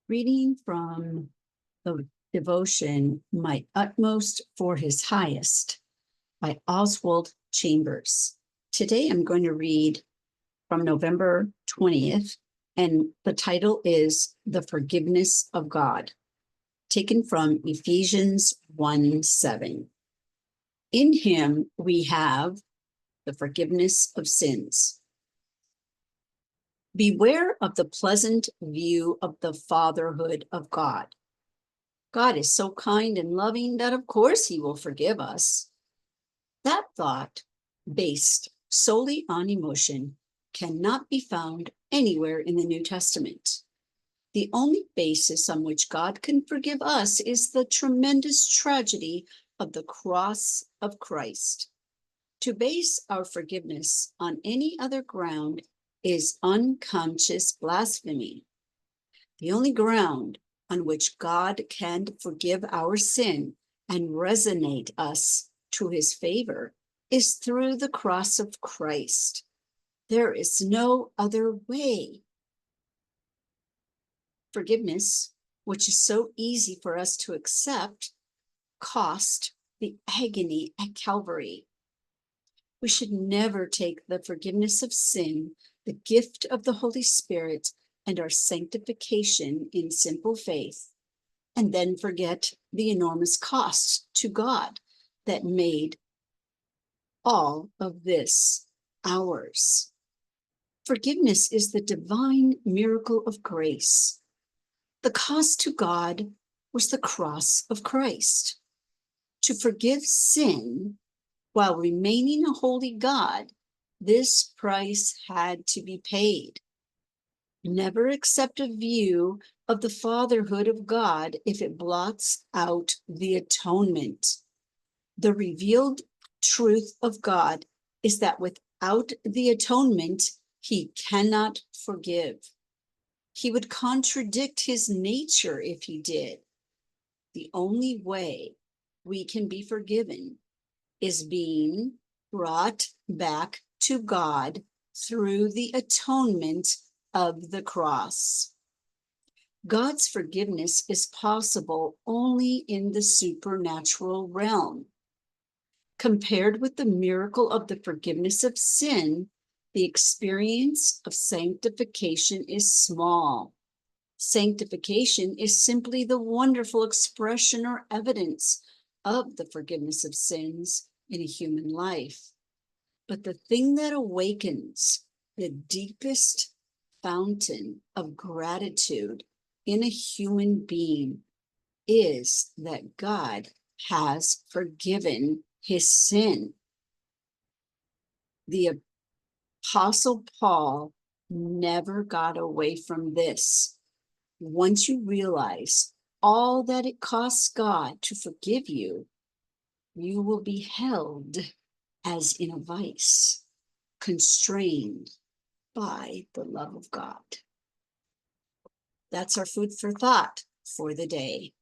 Reading from the devotion, My Utmost for His Highest by Oswald Chambers. Today I'm going to read from November 20th, and the title is The Forgiveness of God, taken from Ephesians 1:7. In Him we have the forgiveness of sins. Beware of the pleasant view of the fatherhood of God. God is so kind and loving that of course He will forgive us. That thought, based solely on emotion, cannot be found anywhere in the New Testament. The only basis on which God can forgive us is the tremendous tragedy of the cross of Christ. To base our forgiveness on any other ground is unconscious blasphemy. The only ground on which God can forgive our sin and resonate us to His favor is through the cross of Christ. There is no other way. Forgiveness, which is so easy for us to accept, cost the agony at Calvary. We should never take the forgiveness of sin, the gift of the Holy Spirit, and our sanctification in simple faith, and then forget the enormous cost to God that made all of this ours. Forgiveness is the divine miracle of grace. The cost to God was the cross of Christ. To forgive sin while remaining a holy God, this price had to be paid. Never accept a view of the fatherhood of God if it blots out the atonement. The revealed truth of God is that without the atonement, He cannot forgive. He would contradict His nature if He did. The only way we can be forgiven is being brought back to God through the atonement of the cross. God's forgiveness is possible only in the supernatural realm. Compared with the miracle of the forgiveness of sin, the experience of sanctification is small. Sanctification is simply the wonderful expression or evidence of the forgiveness of sins in a human life. But the thing that awakens the deepest fountain of gratitude in a human being is that God has forgiven his sin. The Apostle Paul never got away from this. Once you realize all that it costs God to forgive you, you will be held as in a vice, constrained by the love of God. That's our food for thought for the day.